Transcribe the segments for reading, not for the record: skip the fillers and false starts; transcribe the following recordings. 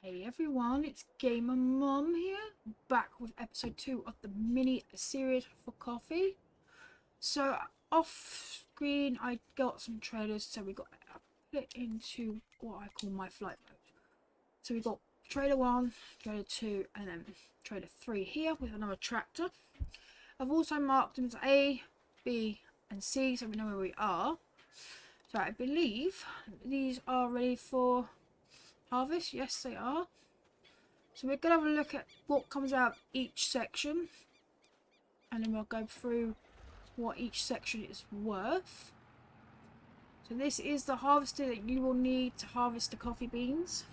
Hey everyone, it's Gamer Mum here, back with episode 2 of the mini series for coffee. So off screen I got some trailers, so we got put it into what I call my flight mode. So we got trailer 1, trailer 2 and then trailer 3 here with another tractor. I've also marked them as A, B and C so we know where we are. So I believe these are ready for harvest. Yes they are. So we're going to have a look at what comes out of each section, and then we'll go through what each section is worth. So this is the harvester that you will need to harvest the coffee beans.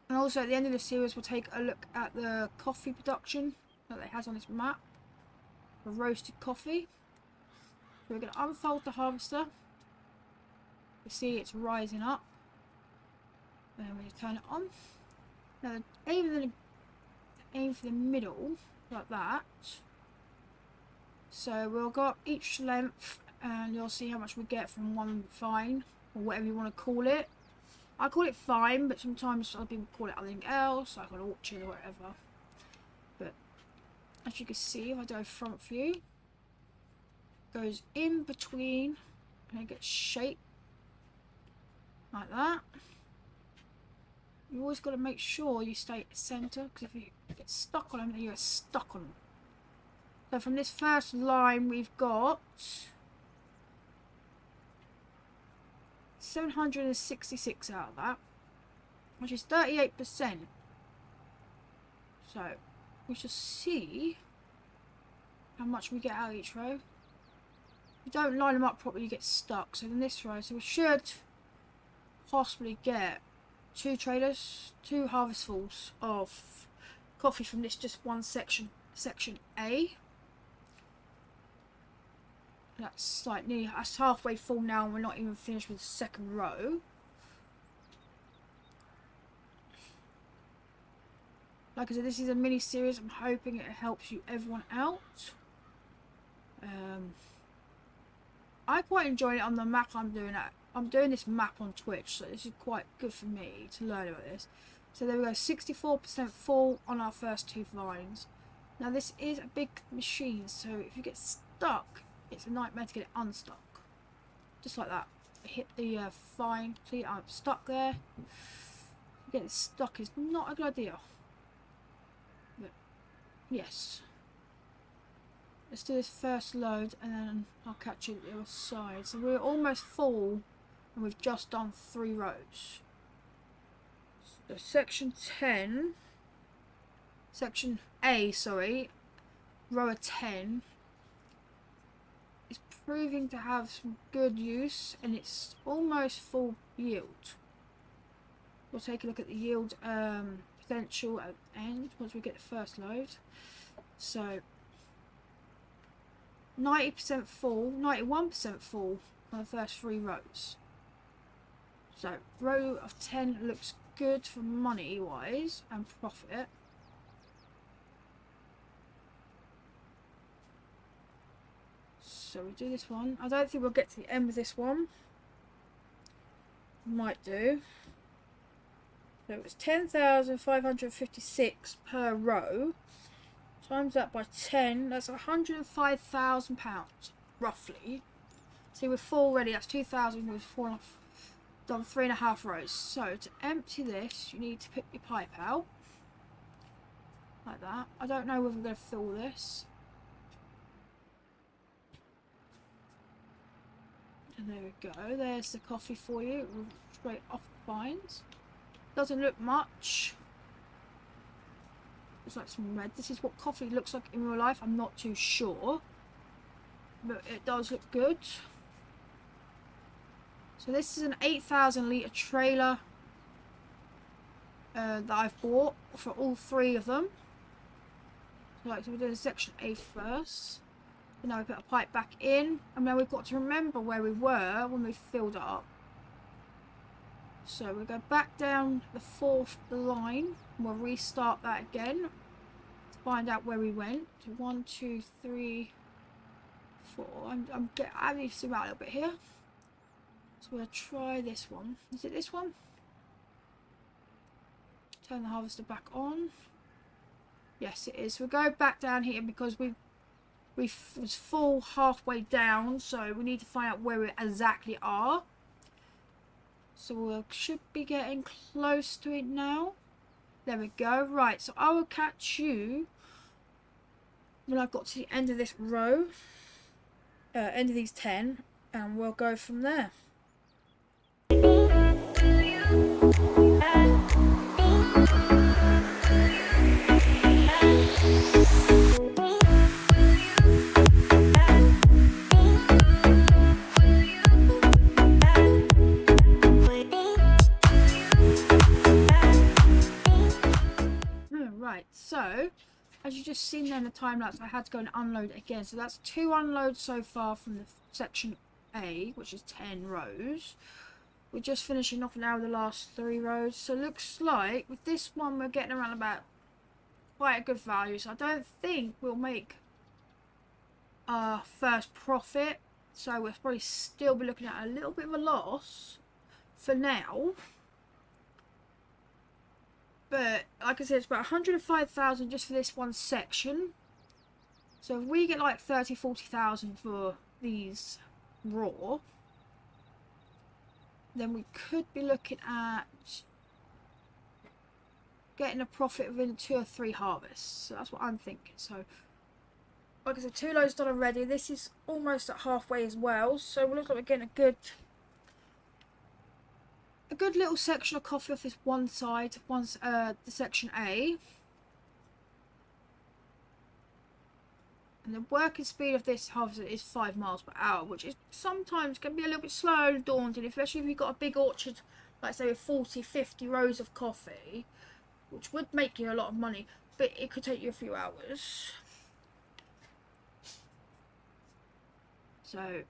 And also at the end of the series we'll take a look at the coffee production that it has on this map. The roasted coffee. So we're going to unfold the harvester. You see it's rising up. And we just turn it on. Now aim for the middle, like that. So we'll go up each length and you'll see how much we get from one vine, or whatever you want to call it. I call it vine, but sometimes other people call it something else, like an orchard or whatever. But as you can see, if I do a front view, it goes in between and it gets shaped like that. You always got to make sure you stay at the centre, because if you get stuck on them, then you're stuck on them. So from this first line, we've got 766 out of that, which is 38%. So we shall see how much we get out of each row. If you don't line them up properly, you get stuck. So in this row, so we should possibly get 2 harvestfuls of coffee from this just one section A. That's like nearly, that's halfway full now and we're not even finished with the second row. Like I said, this is a mini series. I'm hoping it helps everyone out. I quite enjoy it on the map I'm doing at. I'm doing this map on Twitch, so this is quite good for me to learn about this. So there we go, 64% full on our first 2 vines. Now this is a big machine, so if you get stuck, it's a nightmare to get it unstuck. Just like that. I hit the vine, see I'm stuck there. Getting stuck is not a good idea. But yes. Let's do this first load and then I'll catch you at the other side. So we're almost full and we've just done 3 rows. So section A, sorry, row of 10 is proving to have some good use and it's almost full yield. We'll take a look at the yield potential at the end once we get the first load. So 90% full, 91% full on the first 3 rows. So row of 10 looks good for money wise and profit. So we do this one. I don't think we'll get to the end of this one. Might do. So it was 10,556 per row. Times that by 10, that's £105,000 roughly. See, we're full already. That's 2,000. We've done 3.5 rows. So to empty this, you need to pick your pipe out like that. I don't know whether we're going to fill this. And there we go. There's the coffee for you, straight off the vines. Doesn't look much. Looks like some red. This is what coffee looks like in real life. I'm not too sure, but it does look good. So this is an 8,000 litre trailer that I've bought for all 3 of them. So we're doing section A first. And now we put a pipe back in, and now we've got to remember where we were when we filled it up. So we'll go back down the 4th line and we'll restart that again to find out where we went. So 1, 2, 3, 4. I need to zoom out a little bit here. So we'll try this one. Is it this one? Turn the harvester back on. Yes, it is. We'll go back down here because we was full halfway down, so we need to find out where we exactly are. So we should be getting close to it now. There we go. Right, so I will catch you when I've got to the end of this row, end of these 10, and we'll go from there. Right, so as you just seen there in the time lapse, I had to go and unload again. So that's 2 unloads so far from the section A, which is 10 rows. We're just finishing off now the last 3 rows. So it looks like with this one we're getting around about quite a good value. So I don't think we'll make our first profit. So we'll probably still be looking at a little bit of a loss for now. But like I said, it's about 105,000 just for this one section. So if we get like 40,000 for these raw, then we could be looking at getting a profit within 2 or 3 harvests. So that's what I'm thinking. So like I said, 2 loads done already. This is almost at halfway as well. So we look like we're getting a good little section of coffee off this one side, the section A. And the working speed of this harvester is 5 miles per hour, which is sometimes can be a little bit slow and daunting, especially if you've got a big orchard, like say with 40, 50 rows of coffee, which would make you a lot of money, but it could take you a few hours. So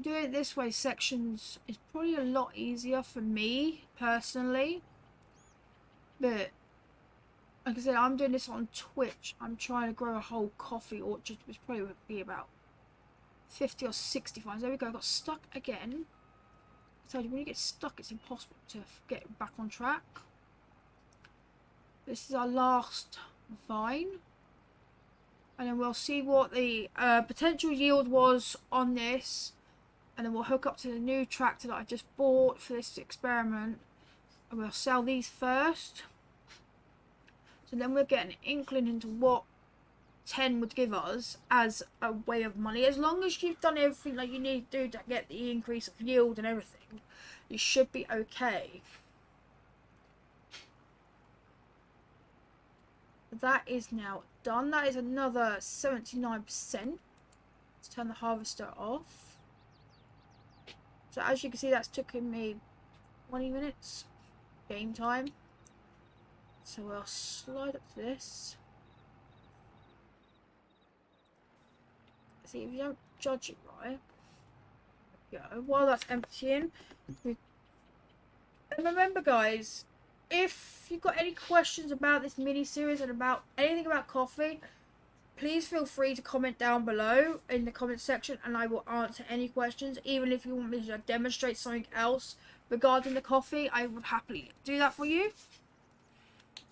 doing it this way sections is probably a lot easier for me personally, but like I said, I'm doing this on Twitch. I'm trying to grow a whole coffee orchard, which probably would be about 50 or 60 vines. There we go, I got stuck again. I told you, when you get stuck it's impossible to get back on track. This is our last vine, and then we'll see what the potential yield was on this. And then we'll hook up to the new tractor that I just bought for this experiment. And we'll sell these first. So then we'll get an inkling into what 10 would give us as a way of money. As long as you've done everything that you need to do to get the increase of yield and everything, you should be okay. That is now done. That is another 79%. Let's turn the harvester off. So as you can see, that's taken me 20 minutes game time. So I'll slide up to this. See, if you don't judge it right, go. While that's emptying, and remember guys, if you've got any questions about this mini series and about anything about coffee, please feel free to comment down below in the comment section and I will answer any questions. Even if you want me to demonstrate something else regarding the coffee, I would happily do that for you.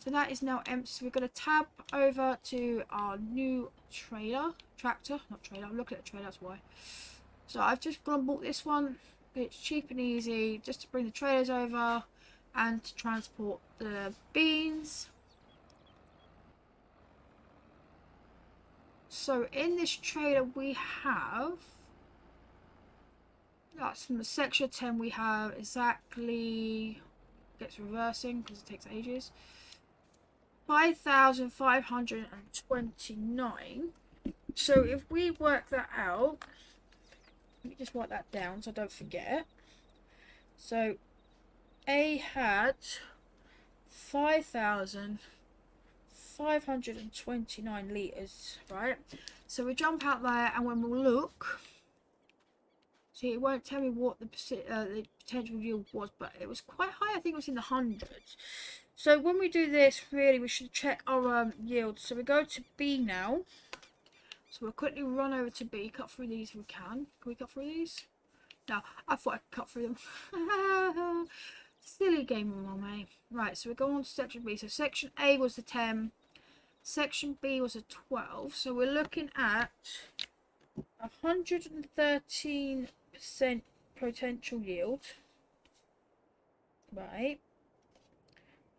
So that is now empty. So we're going to tab over to our new tractor. I'm looking at a trailer, that's why. So I've just gone and bought this one. It's cheap and easy just to bring the trailers over and to transport the beans. So in this trailer we have, that's from the section 10, we have exactly, gets reversing because it takes ages, 5,529. So if we work that out, let me just write that down so I don't forget. So A had 5,529 litres, right? So we jump out there and when we look, see, it won't tell me what the potential yield was, but it was quite high. I think it was in the hundreds. So when we do this, really, we should check our yield. So we go to B now. So we'll quickly run over to B, cut through these if we can. Can we cut through these? No, I thought I could cut through them. Silly game of mum, eh? Right, so we're going on to section B. So section A was the 10. Section B was a 12. So we're looking at 113% potential yield. Right.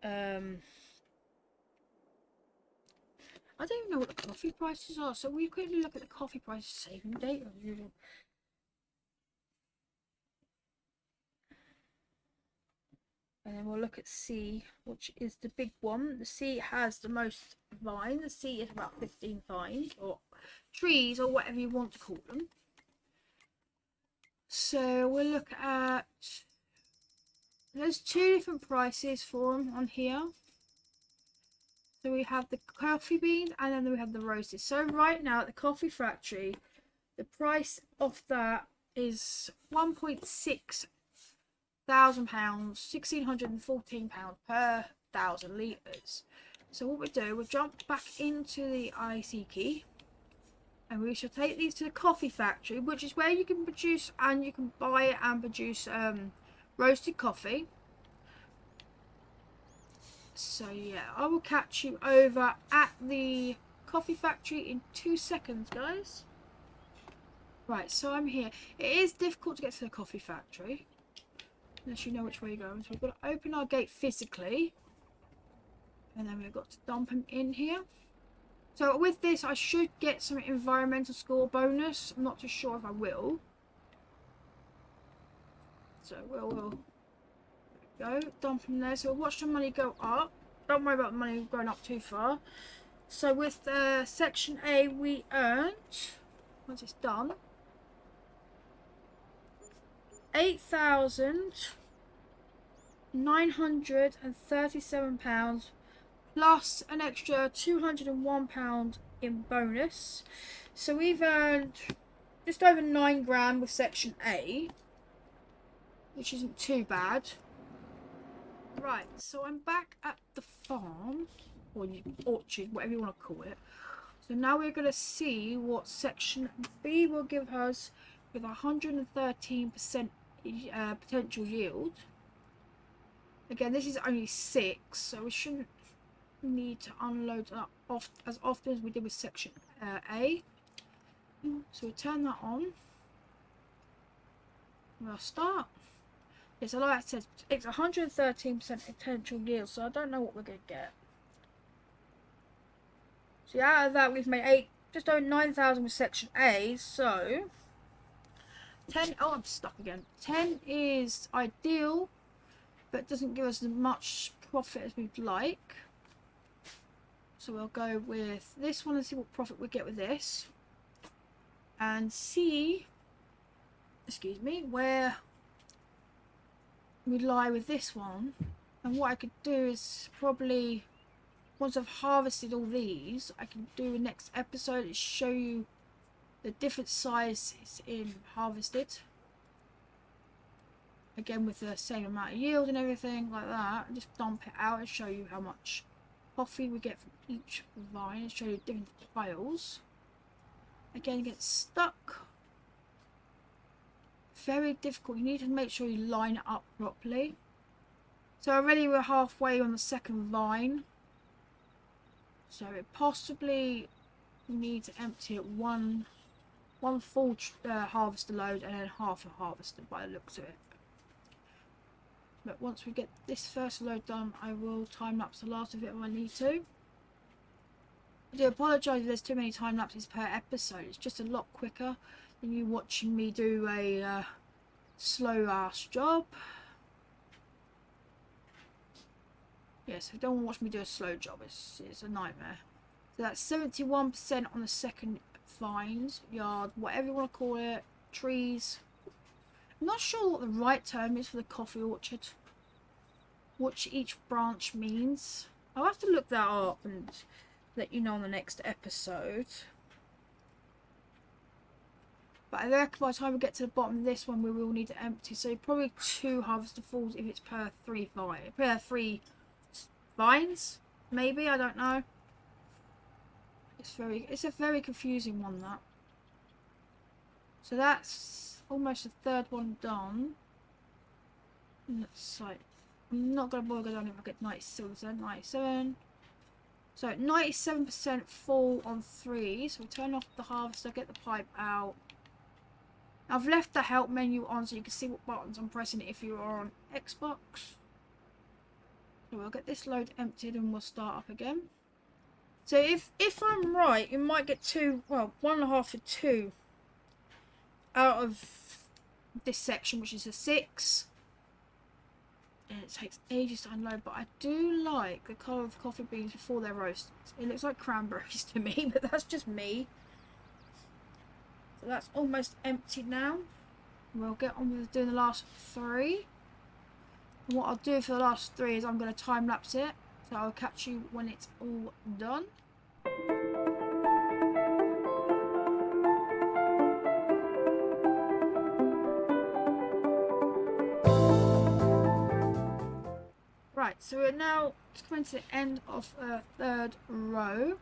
I don't even know what the coffee prices are. So we quickly look at the coffee prices saving date. And then we'll look at C, which is the big one. The C has the most vines. The C is about 15 vines, or trees, or whatever you want to call them. So we'll look at... There's two different prices for them on here. So we have the coffee beans, and then we have the roasted. So right now at the coffee factory, the price of that is £1.6 thousand pounds, £1,614 per 1,000 litres. So what we do, we'll jump back into the IC key, and we shall take these to the coffee factory, which is where you can produce and you can buy and produce roasted coffee. So yeah, I will catch you over at the coffee factory in 2 seconds, guys. Right, so I'm here. It is difficult to get to the coffee factory unless you know which way you're going. So we've got to open our gate physically, and then we've got to dump them in here. So with this, I should get some environmental score bonus. I'm not too sure if I will. So we'll go dump them there. So we'll watch the money go up. Don't worry about the money going up too far. So with section A, we earned, once it's done, £8,937 plus an extra £201 in bonus. So we've earned just over 9 grand with section A, which isn't too bad. Right, so I'm back at the farm, or orchard, whatever you want to call it. So now we're going to see what section B will give us with 113% potential yield. Again, this is only 6, so we shouldn't need to unload that as often as we did with section A. So we turn that on. We'll start. Yeah, so like I said, it's 113% potential yield, so I don't know what we're going to get. So out of that, we've made just over 9,000 with section A, so 10, oh, I'm stuck again. 10 is ideal, but doesn't give us as much profit as we'd like. So we'll go with this one and see what profit we get with this. And see, excuse me, where we lie with this one. And what I could do is probably, once I've harvested all these, I can do a next episode and show you the different sizes in harvested. Again with the same amount of yield and everything like that. And just dump it out and show you how much coffee we get from each vine and show you different piles. Again, get stuck. Very difficult. You need to make sure you line it up properly. So already we're halfway on the second vine. So it possibly need to empty it one full harvester load and then half a harvester by the looks of it. But once we get this first load done, I will time lapse the last of it when I need to. I do apologise if there's too many time lapses per episode. It's just a lot quicker than you watching me do a slow ass job. Yes, if you don't want to watch me do a slow job, it's a nightmare. So that's 71% on the second vines, yard, whatever you want to call it, trees. I'm not sure what the right term is for the coffee orchard. What each branch means. I'll have to look that up and let you know on the next episode. But I reckon by the time we get to the bottom of this one, we will need to empty. So probably 2 harvester falls if it's per 3 vines. Maybe, I don't know. It's a very confusing one, that. So that's almost a third one done. And that's like I'm not going to bother going if I get 97%. 97. So 97% full on 3. So we turn off the harvester, get the pipe out. I've left the help menu on so you can see what buttons I'm pressing if you are on Xbox. So we'll get this load emptied and we'll start up again. So if I'm right, you might get 1.5 to 2 out of this section, which is a 6. And it takes ages to unload, but I do like the colour of the coffee beans before they're roasted. It looks like cranberries to me, but that's just me. So that's almost empty now. We'll get on with doing the last 3. And what I'll do for the last 3 is I'm going to time lapse it. So I'll catch you when it's all done. Right, so we're now coming to the end of a 3rd row.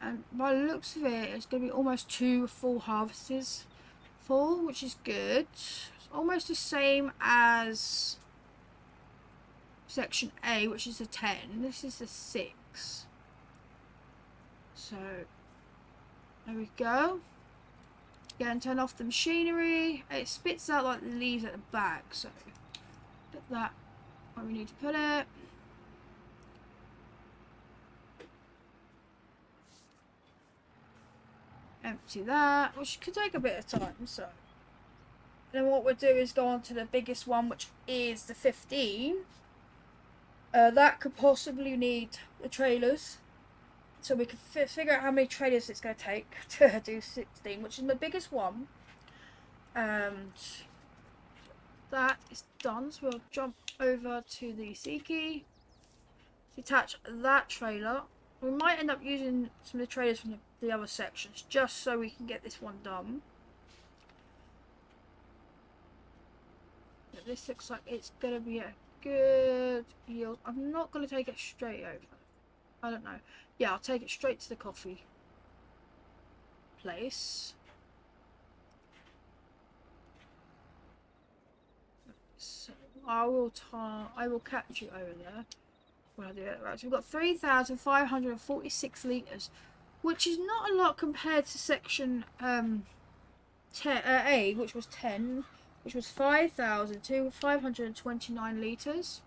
And by the looks of it, it's going to be almost 2 full harvests full, which is good. It's almost the same as section A, which is a 10. This is a 6. So, there we go. Again, turn off the machinery. It spits out like the leaves at the back, so put that where we need to put it. Empty that, which could take a bit of time, so. And then what we'll do is go on to the biggest one, which is the 15. That could possibly need the trailers. So we can figure out how many trailers it's going to take to do 16, which is the biggest one. And that is done. So we'll jump over to the C key. Detach that trailer. We might end up using some of the trailers from the other sections just so we can get this one done. But this looks like it's going to be a good yield. I'm not going to take it straight over. I don't know. Yeah, I'll take it straight to the coffee place. So I will catch you over there when I do it. Right, so we've got 3,546 litres, which is not a lot compared to section A, which was 10, which was 5,529 litres.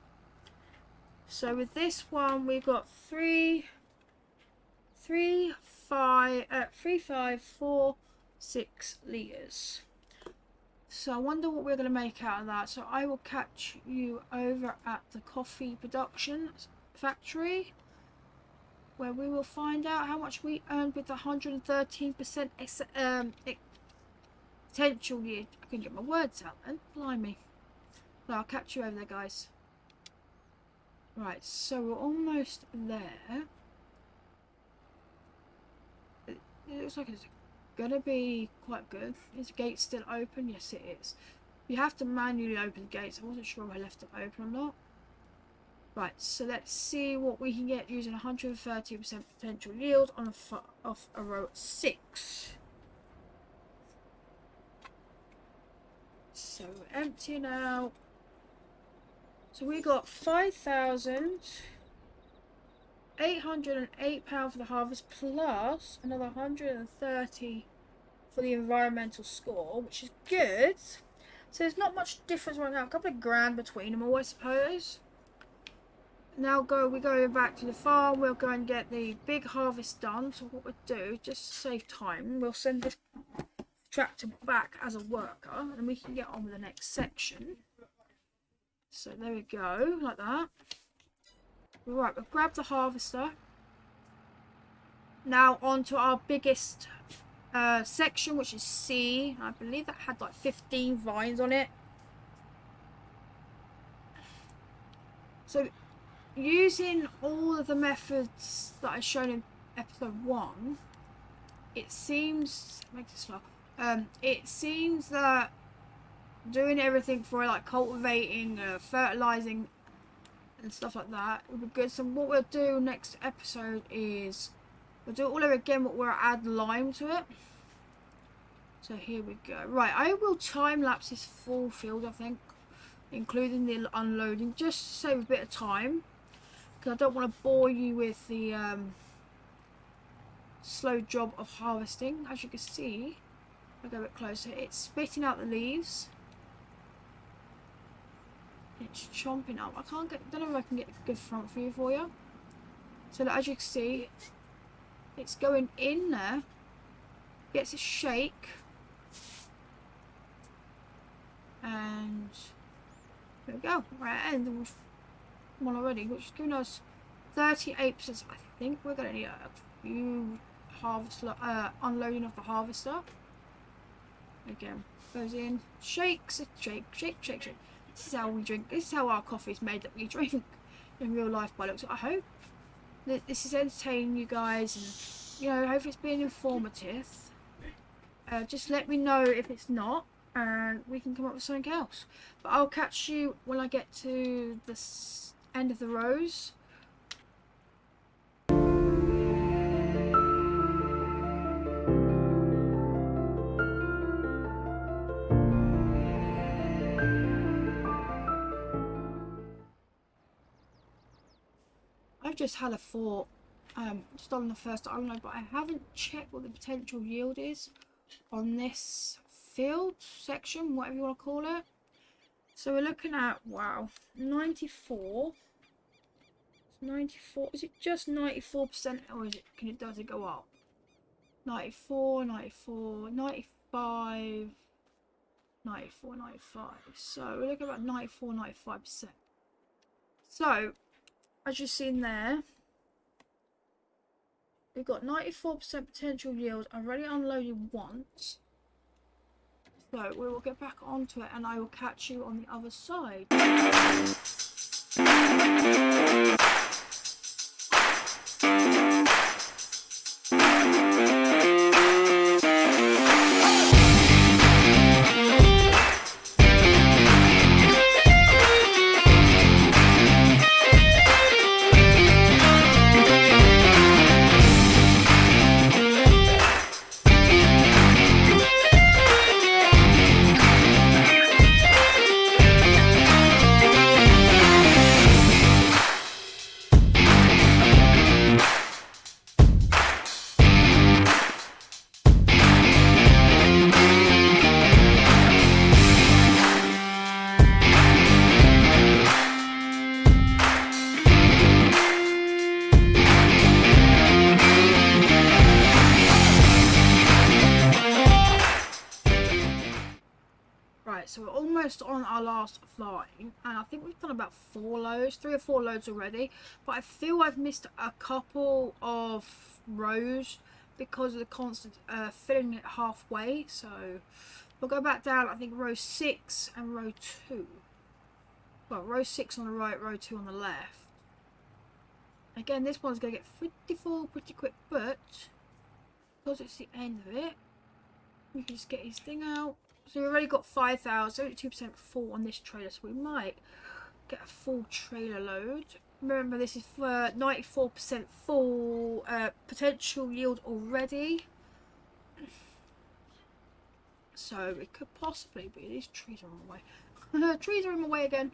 So with this one, we've got 3,546 litres. So I wonder what we're going to make out of that. So I will catch you over at the coffee production factory, where we will find out how much we earned with the 113% potential yield. I can get my words out then. Blimey. So I'll catch you over there, guys. Right, so we're almost there. It looks like it's gonna be quite good. Is the gate still open? Yes, it is. You have to manually open the gates. I wasn't sure if I left them open or not. Right, so let's see what we can get using 130% potential yield on off a row 6. So we're empty now. So we got £5,808 for the harvest, plus another 130 for the environmental score, which is good. So there's not much difference right now. A couple of grand between them all, I suppose. Now we go back to the farm. We'll go and get the big harvest done. So what we'll do, just to save time, we'll send this tractor back as a worker, and we can get on with the next section. So there we go, like that. Right, we'll grab the harvester. Now on to our biggest section, which is C. I believe that had like 15 vines on it. So using all of the methods that I showed in episode 1, it seems, make it slow. It seems that doing everything for like cultivating, fertilizing and stuff like that would be good. So what we'll do next episode is we'll do it all over again, but we'll add lime to it. So here we go. Right, I will time lapse this full field, I think. including the unloading, just to save a bit of time, because I don't want to bore you with the slow job of harvesting. As you can see, I'll go a bit closer, it's spitting out the leaves. It's chomping up. I don't know if I can get a good front view for you. So as you can see, it's going in there, gets a shake, and there we go. We're at the end of one already, which is giving us 38%. I think we're going to need a few unloading of the harvester. Again, goes in, shakes, shake, shake, shake, shake. This is how we drink. This is how our coffee is made that we drink in real life. By looks, I hope that this is entertaining you guys, and you know, hope it's been informative. Just let me know if it's not, and we can come up with something else. But I'll catch you when I get to the end of the rows. I've just had a thought, just on the first unload, but I haven't checked what the potential yield is on this field section, whatever you want to call it. So we're looking at, wow, 94. 94. Is it just 94%, or is it? Does it go up? 94, 94, 95, 94, 95. So we're looking at about 94, 95%. So as you've seen there, we've got 94% potential yield. I've already unloaded once. So we will get back onto it, and I will catch you on the other side. So we're almost on our last flying, and I think we've done about 3 or 4 loads already, but I feel I've missed a couple of rows because of the constant filling it halfway. So we'll go back down, I think row 6 and row 2. Well, row 6 on the right, row 2 on the left. Again, this one's going to get pretty full pretty quick, but because it's the end of it, we can just get his thing out. So we've already got 5,000, 72% full on this trailer, so we might get a full trailer load. Remember, this is for 94% full potential yield already. So it could possibly be. These trees are on my way. Trees are in my way again.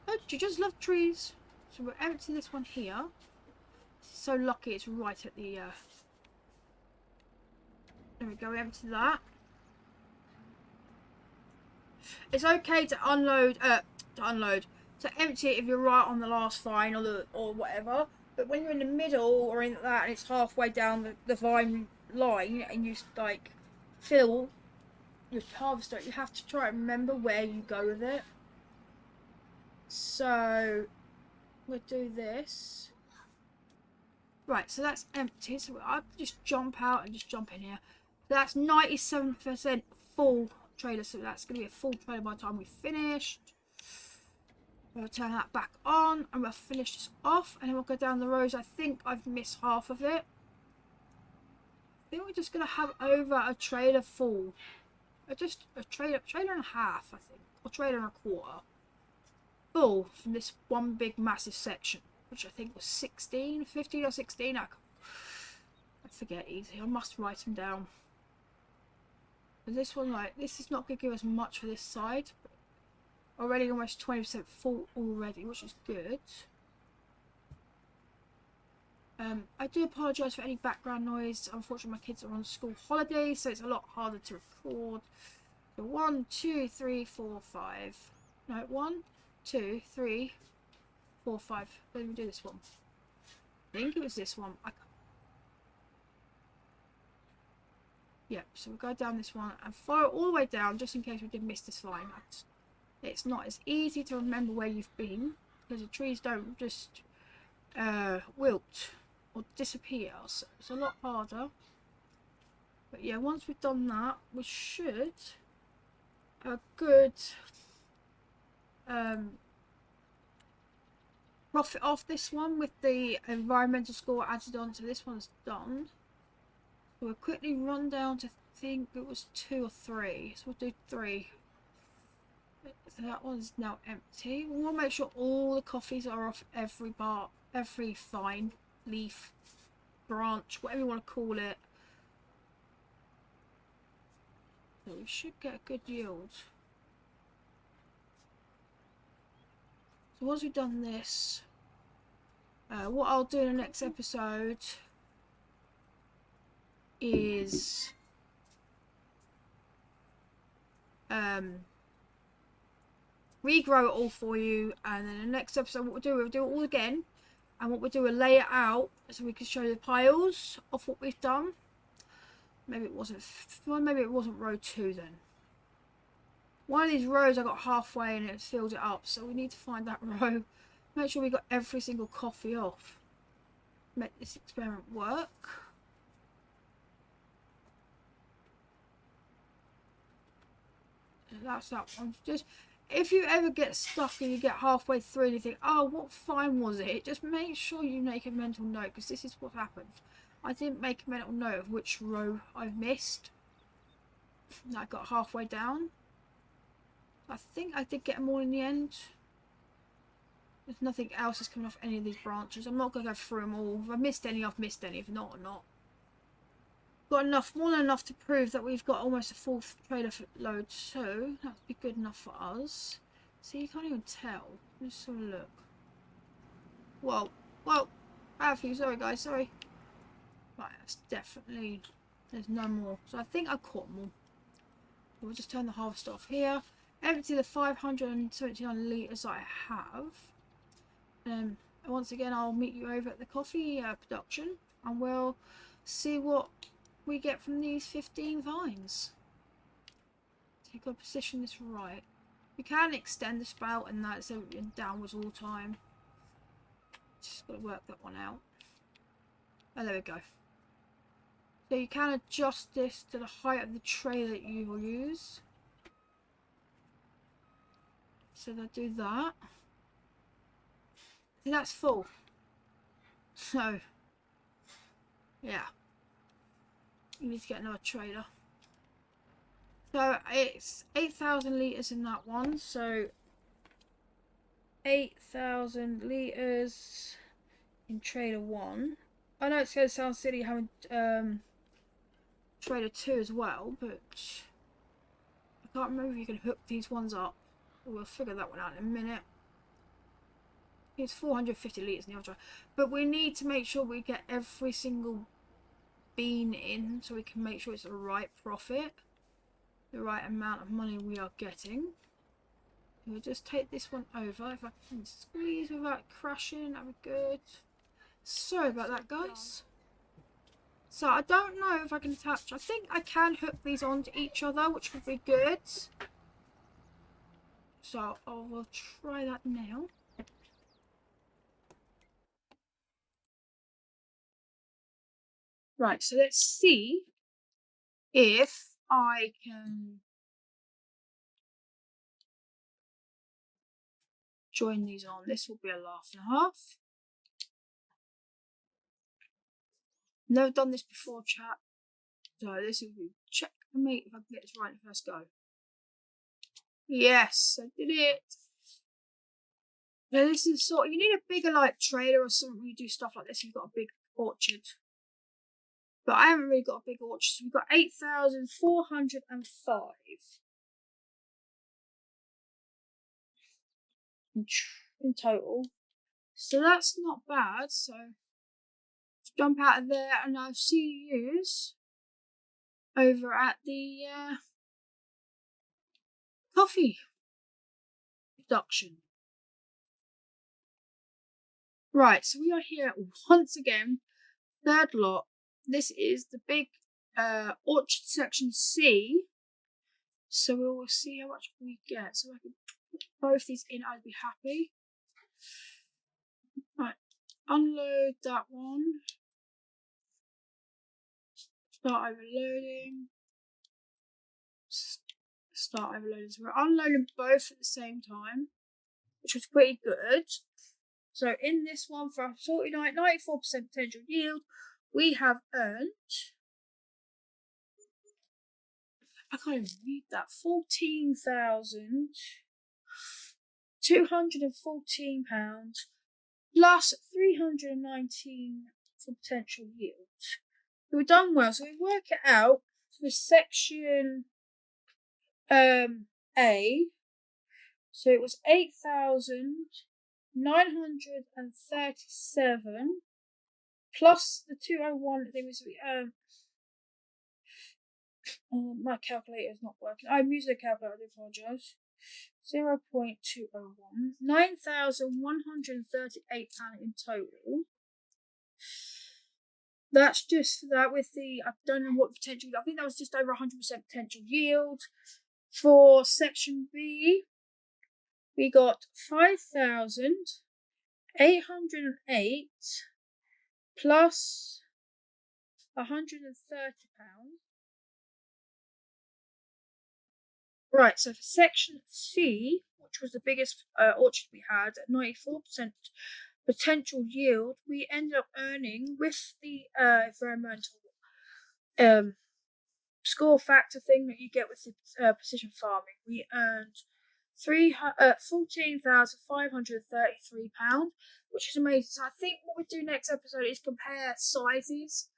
Don't you just love trees? So we'll empty this one here. So lucky it's right at the... There we go, empty that. It's okay to to empty it if you're right on the last vine or whatever. But when you're in the middle or in that, and it's halfway down the vine line, and you like fill your harvester, you have to try and remember where you go with it. So we'll do this. Right, so that's empty. So I'll just jump out and just jump in here. So that's 97% full trailer, so that's going to be a full trailer by the time we finished. We'll turn that back on and we'll finish this off, and then we'll go down the rows. I think I've missed half of it. I think we're just going to have over a trailer full, just a trailer and a half, I think, or trailer and a quarter full from this one big massive section, which I think was 15 or 16. I forget easy. I must write them down. But this one, like, this is not going to give us much for this side. But already almost 20% full already, which is good. I do apologise for any background noise. Unfortunately, my kids are on school holidays, so it's a lot harder to record. So 1, 2, 3, 4, 5. No, 1, 2, 3, 4, 5. Let me do this one. I think it was this one. Yep, so we'll go down this one and follow all the way down just in case we did miss this line. It's not as easy to remember where you've been because the trees don't just wilt or disappear, so it's a lot harder. But yeah, once we've done that, we should have a good profit off this one with the environmental score added on. So this one's done. So we'll quickly run down to, I think it was 2 or 3. So we'll do 3. So that one's now empty. We want to make sure all the coffees are off every bar, every vine, leaf, branch, whatever you want to call it. So we should get a good yield. So once we've done this, what I'll do in the next episode is regrow it all for you, and then the next episode what we'll do it all again, and what we'll do, we'll lay it out so we can show the piles of what we've done. Maybe it wasn't row 2 then. One of these rows I got halfway and it filled it up, so we need to find that row, make sure we got every single coffee off, make this experiment work. That's that one. Just if you ever get stuck and you get halfway through and you think, oh, what fine was it? Just make sure you make a mental note, because this is what happened. I didn't make a mental note of which row I missed. I got halfway down. I think I did get them all in the end. There's nothing else that's coming off any of these branches. I'm not going to go through them all. If I missed any, I've missed any. If not, I'm not. Got enough, more than enough to prove that we've got almost a full trailer load, so that would be good enough for us. See, you can't even tell. Let's have a look. Whoa, whoa, Matthew, sorry guys, sorry. Right, that's definitely, there's no more. So I think I caught them all. We'll just turn the harvest off here. Empty the 579 litres I have. And once again, I'll meet you over at the coffee production, and we'll see what we get from these 15 vines. So you've got to position this right. You can extend the spout and that's downwards all the time. Just got to work that one out. Oh, there we go. So you can adjust this to the height of the tray that you will use. So they'll do that. See, that's full. So, yeah. You need to get another trailer. So it's 8,000 litres in that one. So 8,000 litres in trailer 1. I know it's going to sound silly having trailer 2 as well, but I can't remember if you can hook these ones up. We'll figure that one out in a minute. It's 450 litres in the other trailer. But we need to make sure we get every single bean in so we can make sure it's the right profit, the right amount of money we are getting. We'll just take this one over. If I can squeeze without crashing, that'd be good. Sorry about that, guys. So I don't know if I can attach. I think I can hook these onto each other, which would be good. So I will try that now. Right, so let's see if I can join these on. This will be a laugh and a half. Never done this before, chat. So this will be checkmate if I can get this right in the first go. Yes, I did it. Now this is you need a bigger like trailer or something when you do stuff like this. You've got a big orchard. But I haven't really got a big orchard, so we've got 8,405. in total. So that's not bad. So let's jump out of there, and I'll see you over at the coffee production. Right, so we are here once again, third lot. This is the big orchard section C. So we will see how much we get. So I can put both these in, I'd be happy. Right, unload that one. Start overloading. Start overloading. So we're unloading both at the same time, which was pretty good. So in this one, for our 94% potential yield, we have earned, I can't even read that, £14,214 plus 319 for potential yield. So we've done well. So we work it out for section A. So it was 8,937 plus the 201 thing was we my calculator is not working. I'm using a calculator, I do apologise. 0.201. £9,138 in total. That's just for that with the, I don't know what potential, I think that was just over 100% potential yield. For section B, we got 5,808 plus £130. Right, so for section C, which was the biggest orchard we had, at 94% potential yield, we ended up earning, with the environmental score factor thing that you get with the precision farming, we earned £14,533, which is amazing. So I think what we do next episode is compare sizes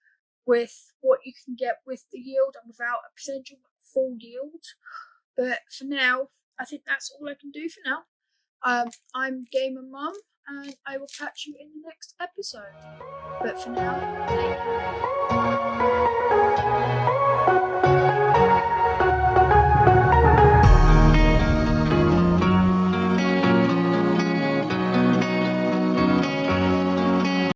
with what you can get with the yield and without a potential full yield. But for now, I think that's all I can do for now. I'm Gamer Mum, and I will catch you in the next episode. But for now, take care.